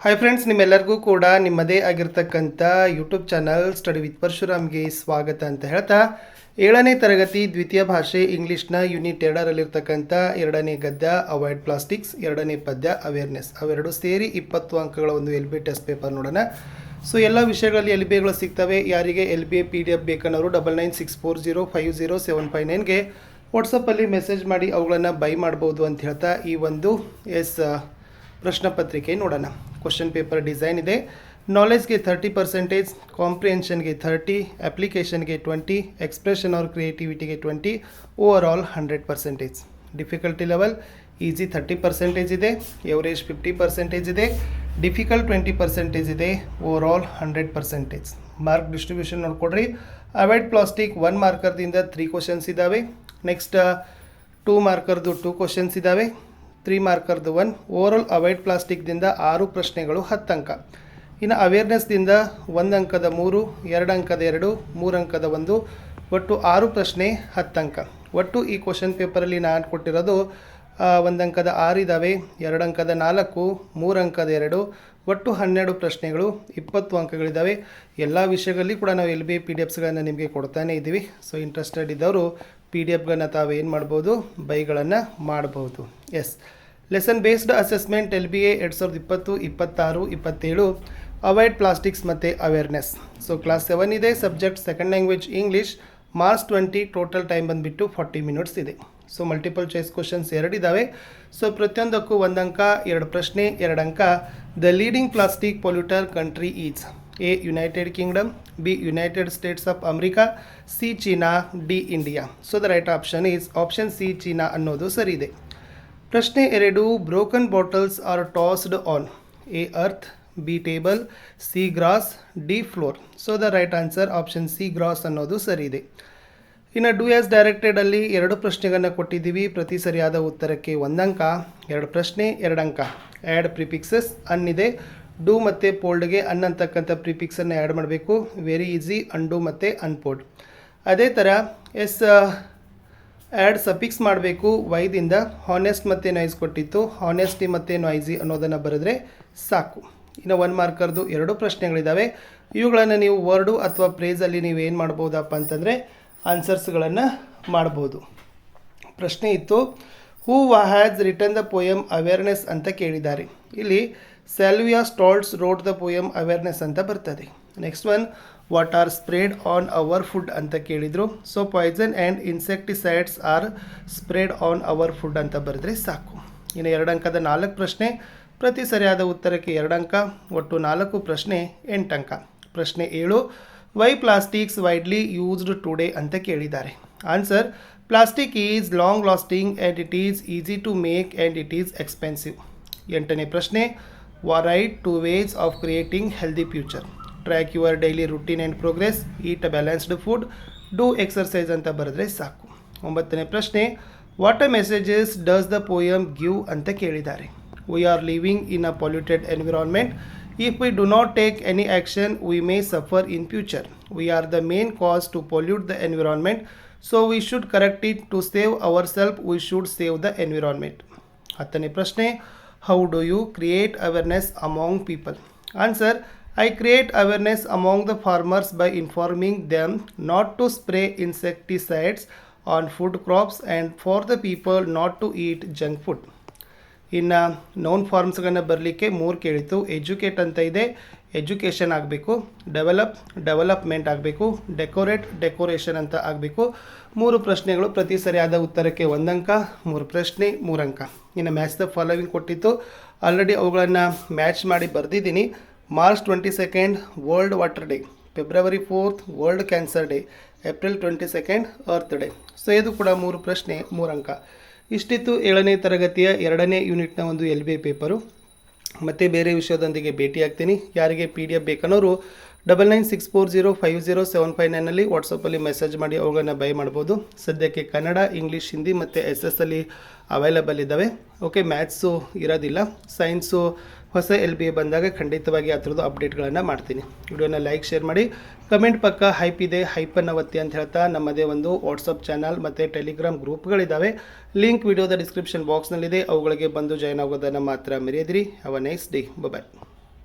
Hi friends, ನಿಮ್ಮೆಲ್ಲರಿಗೂ ಕೂಡ ನಿಮ್ಮದೇ ಆಗಿರ್ತಕ್ಕಂಥ ಯೂಟ್ಯೂಬ್ ಚಾನಲ್ ಸ್ಟಡಿ ವಿತ್ ಪರಶುರಾಮ್ಗೆ ಸ್ವಾಗತ ಅಂತ ಹೇಳ್ತಾ 7ನೇ ತರಗತಿ ದ್ವಿತೀಯ ಭಾಷೆ ಇಂಗ್ಲೀಷ್ನ ಯೂನಿಟ್ 2ರಲ್ಲಿರ್ತಕ್ಕಂಥ 2ನೇ ಗದ್ಯ ಅವಾಯ್ಡ್ ಪ್ಲಾಸ್ಟಿಕ್ಸ್, 2ನೇ ಪದ್ಯ ಅವೇರ್ನೆಸ್, ಅವೆರಡು ಸೇರಿ 20 ಅಂಕಗಳ ಒಂದು LBA ಟೆಸ್ಟ್ ಪೇಪರ್ ನೋಡೋಣ. ಸೊ ಎಲ್ಲ ವಿಷಯಗಳಲ್ಲಿ LBAಗಳು ಸಿಗ್ತವೆ. ಯಾರಿಗೆ LBA PDF ಬೇಕನ್ನೋರು 9964050759ಗೆ ವಾಟ್ಸಪ್ಪಲ್ಲಿ ಮೆಸೇಜ್ ಮಾಡಿ ಅವುಗಳನ್ನು ಬೈ ಮಾಡ್ಬೋದು ಅಂತ ಹೇಳ್ತಾ ಈ ಒಂದು ಪ್ರಶ್ನೆ ಪತ್ರಿಕೆ ನೋಡೋಣ. ಕ್ವಶನ್ ಪೇಪರ್ ಡಿಸೈನ್ ಇದೆ. ನಾಲೆಜ್ಗೆ 30%, ಕಾಂಪ್ರಿಹೆನ್ಷನ್ಗೆ 30, ಅಪ್ಲಿಕೇಶನ್ಗೆ 20, ಎಕ್ಸ್ಪ್ರೆಷನ್ ಆರ್ ಕ್ರಿಯೇಟಿವಿಟಿಗೆ 20, overall 100%. Difficulty level easy 30% ಇದೆ, ಎವರೇಜ್ 50% ಇದೆ, ಡಿಫಿಕಲ್ಟ್ 20% ಇದೆ, ಓವರ್ ಆಲ್ 100%. ಮಾರ್ಕ್ ಡಿಸ್ಟ್ರಿಬ್ಯೂಷನ್ ನೋಡ್ಕೊಡ್ರಿ. ಅವಾಯ್ಡ್ ಪ್ಲಾಸ್ಟಿಕ್ 1 ಮಾರ್ಕರ್ದಿಂದ 3 ಕ್ವಶನ್ಸ್ ಇದ್ದಾವೆ. ನೆಕ್ಸ್ಟ್ 2 ಮಾರ್ಕರ್ದು 2 ಕ್ವಶನ್ಸ್ ಇದ್ದಾವೆ, 3 ಮಾರ್ಕರ್ದು 1. ಓವರಾಲ್ ಅವಾಯ್ಡ್ ಪ್ಲಾಸ್ಟಿಕ್ದಿಂದ 6 ಪ್ರಶ್ನೆಗಳು 10 ಅಂಕ. ಇನ್ನು ಅವೇರ್ನೆಸ್ದಿಂದ 1 ಅಂಕದ 3, 2 ಅಂಕದ 2, 3 ಅಂಕದ 1, ಒಟ್ಟು 6 ಪ್ರಶ್ನೆ 10 ಅಂಕ. ಒಟ್ಟು ಈ ಕ್ವಶನ್ ಪೇಪರಲ್ಲಿ ನಾನು ಕೊಟ್ಟಿರೋದು 1 ಅಂಕದ 6 ಇದ್ದಾವೆ, 2 ಅಂಕದ 4, 3 ಅಂಕದ 2, ಒಟ್ಟು 12 ಪ್ರಶ್ನೆಗಳು 20 ಅಂಕಗಳಿದ್ದಾವೆ. ಎಲ್ಲ ವಿಷಯಗಳಲ್ಲಿ ಕೂಡ ನಾವು LBA PDFಸ್ಗಳನ್ನು ನಿಮಗೆ ಕೊಡ್ತಾನೆ ಇದ್ದೀವಿ. ಸೊ ಇಂಟ್ರೆಸ್ಟೆಡ್ ಇದ್ದವರು PDFಗಳನ್ನು ತಾವೇನು ಮಾಡ್ಬೋದು, ಬೈಗಳನ್ನು ಮಾಡ್ಬೋದು. Lesson based assessment LBA 2020, 26, 27 avoid plastics ಮತ್ತು ಅವೇರ್ನೆಸ್. ಸೊ ಕ್ಲಾಸ್ 7 ಇದೆ. Subject second language English. March 20. Total time ಬಂದುಬಿಟ್ಟು 40 ಮಿನಿಟ್ಸ್ ಇದೆ. ಸೊ ಮಲ್ಟಿಪಲ್ ಚಾಯ್ಸ್ ಕ್ವಶನ್ಸ್ 2 ಇದ್ದಾವೆ. ಸೊ ಪ್ರತಿಯೊಂದಕ್ಕೂ 1 ಅಂಕ, 2 ಪ್ರಶ್ನೆ 2 ಅಂಕ. The leading plastic polluter country is A. United Kingdom, B. United States of America, C. China, D. India. So the right option is option C. China ಅನ್ನೋದು ಸರಿ ಇದೆ. ಪ್ರಶ್ನೆ 2. Broken bottles are tossed on A. Earth, B. Table, C. Grass, D. Floor. So the right answer option C. Grass ಅನ್ನೋದು ಸರಿ ಇದೆ. ಇನ್ನು do as ಡೈರೆಕ್ಟೆಡಲ್ಲಿ 2 ಪ್ರಶ್ನೆಗಳನ್ನು ಕೊಟ್ಟಿದ್ದೀವಿ. ಪ್ರತಿ ಸರಿಯಾದ ಉತ್ತರಕ್ಕೆ 1 ಅಂಕ, 2 ಪ್ರಶ್ನೆ 2 ಅಂಕ. Add prefixes ಅನ್ನಿದೆ. ಡೂ ಮತ್ತು ಪೋಲ್ಡ್ಗೆ ಅನ್ ಅಂತಕ್ಕಂಥ ಪ್ರಿಫಿಕ್ಸನ್ನು ಆ್ಯಡ್ ಮಾಡಬೇಕು. ವೆರಿ ಈಸಿ, ಅಂಡು ಮತ್ತು ಅನ್ಪೋಲ್ಡ್. ಅದೇ ಥರ ಆ್ಯಡ್ ಸಫಿಕ್ಸ್ ಮಾಡಬೇಕು. ವೈದಿಂದ ಹಾನೆಸ್ಟ್ ಮತ್ತು ನಾಯ್ಸ್ ಕೊಟ್ಟಿತ್ತು, ಹಾನೆಸ್ಟಿ ಮತ್ತು ನಾಯ್ಸಿ ಅನ್ನೋದನ್ನು ಬರೆದ್ರೆ ಸಾಕು. ಇನ್ನು 1 ಮಾರ್ಕರ್ದು 2 ಪ್ರಶ್ನೆಗಳಿದ್ದಾವೆ. ಇವುಗಳನ್ನು ನೀವು ವರ್ಡು ಅಥವಾ ಪ್ರೇಸಲ್ಲಿ ನೀವು ಏನು ಮಾಡ್ಬೋದಪ್ಪ ಅಂತಂದರೆ ಆನ್ಸರ್ಸ್ಗಳನ್ನು ಮಾಡ್ಬೋದು. ಪ್ರಶ್ನೆ ಇತ್ತು, who has written the poem awareness ಅಂತ ಕೇಳಿದ್ದಾರೆ. ಇಲ್ಲಿ Salvia Stalts wrote the poem awareness ಅಂತ ಬರ್ತದೆ. Next one, what are sprayed on our food ಅಂತ ಕೇಳಿದರು. So poison and insecticides are sprayed on our food ಅಂತ ಬರೆದ್ರೆ ಸಾಕು. ಇನ್ನು 2 ಅಂಕದ 4 ಪ್ರಶ್ನೆ. ಪ್ರತಿ ಸರಿಯಾದ ಉತ್ತರಕ್ಕೆ 2 ಅಂಕ, ಒಟ್ಟು 4 ಪ್ರಶ್ನೆ 8 ಅಂಕ. ಪ್ರಶ್ನೆ 7. Why plastics widely used today ಅಂತ ಕೇಳಿದ್ದಾರೆ. Answer, plastic is long lasting and it is easy to make and it is expensive. 8ನೇ ಪ್ರಶ್ನೆ. Write 2 ways of creating healthy future. Track your daily routine and progress, eat a balanced food, do exercise ಅಂತ ಬರೆದ್ರೆ ಸಾಕು. 9ನೇ ಪ್ರಶ್ನೆ. What a messages does the poem give ಅಂತ ಕೇಳಿದ್ದಾರೆ. We are living in a polluted environment. If we do not take any action, we may suffer in future. We are the main cause to pollute the environment, so we should correct it. To save ourselves, we should save the environment. 10ನೇ ಪ್ರಶ್ನೆ. How do you create awareness among people? Answer, I create awareness among the farmers by informing them not to spray insecticides on food crops and for the people not to eat junk food. ಇನ್ನು noun ಫಾರ್ಮ್ಸ್ಗಳನ್ನು ಬರಲಿಕ್ಕೆ 3 ಕೇಳಿತ್ತು. Educate ಅಂತ ಇದೆ, education ಆಗಬೇಕು. Development ಆಗಬೇಕು. Decoration ಅಂತ ಆಗಬೇಕು. 3 ಪ್ರಶ್ನೆಗಳು. ಪ್ರತಿ ಸರಿಯಾದ ಉತ್ತರಕ್ಕೆ 1 ಅಂಕ, 3 ಪ್ರಶ್ನೆ 3 ಅಂಕ. ಇನ್ನು ಮ್ಯಾಚ್ ದ ಫಾಲೋವಿಂಗ್ ಕೊಟ್ಟಿತ್ತು. ಆಲ್ರೆಡಿ ಅವುಗಳನ್ನು ಮ್ಯಾಚ್ ಮಾಡಿ ಬರೆದಿದ್ದೀನಿ. March 22 world water day, February 4 world cancer day, April 22 earth day. So ಇದು ಕೂಡ 3 ಪ್ರಶ್ನೆ 3 ಅಂಕ. ಇಷ್ಟಿತ್ತು 7ನೇ ತರಗತಿಯ 2ನೇ ಯೂನಿಟ್ನ ಒಂದು LBA ಪೇಪರು. ಮತ್ತು ಬೇರೆ ವಿಷಯದೊಂದಿಗೆ ಭೇಟಿ ಆಗ್ತೀನಿ. ಯಾರಿಗೆ PDF ಬೇಕನ್ನೋರು 9964050759ನಲ್ಲಿ ವಾಟ್ಸಪ್ಪಲ್ಲಿ ಮೆಸೇಜ್ ಮಾಡಿ ಅವುಗಳನ್ನು ಬೈ ಮಾಡ್ಬೋದು. ಸದ್ಯಕ್ಕೆ ಕನ್ನಡ, ಇಂಗ್ಲೀಷ್, ಹಿಂದಿ ಮತ್ತು SS ಅವೈಲೇಬಲ್ ಇದ್ದಾವೆ. ಓಕೆ, ಮ್ಯಾಥ್ಸು ಇರೋದಿಲ್ಲ. ಸೈನ್ಸು ಹೊಸ LBA ಬಂದಾಗ ಖಂಡಿತವಾಗಿ ಆ ಥರದ್ದು ಅಪ್ಡೇಟ್ಗಳನ್ನು ಮಾಡ್ತೀನಿ. ವಿಡಿಯೋನ ಲೈಕ್, ಶೇರ್ ಮಾಡಿ, ಕಮೆಂಟ್ ಪಕ್ಕ ಹೈಪ್ ಇದೆ, ಹೈಪನ್ನು ಒತ್ತಿ ಅಂತ ಹೇಳ್ತಾ ನಮ್ಮದೇ ಒಂದು ವಾಟ್ಸಪ್ ಚಾನಲ್ ಮತ್ತು ಟೆಲಿಗ್ರಾಮ್ ಗ್ರೂಪ್ಗಳಿದ್ದಾವೆ. ಲಿಂಕ್ ವಿಡಿಯೋದ ಡಿಸ್ಕ್ರಿಪ್ಷನ್ ಬಾಕ್ಸ್ನಲ್ಲಿದೆ. ಅವುಗಳಿಗೆ ಬಂದು ಜಾಯ್ನ್ ಆಗೋದನ್ನು ಮಾತ್ರ ಮರೆಯದಿರಿ. Have a nice day. Bye.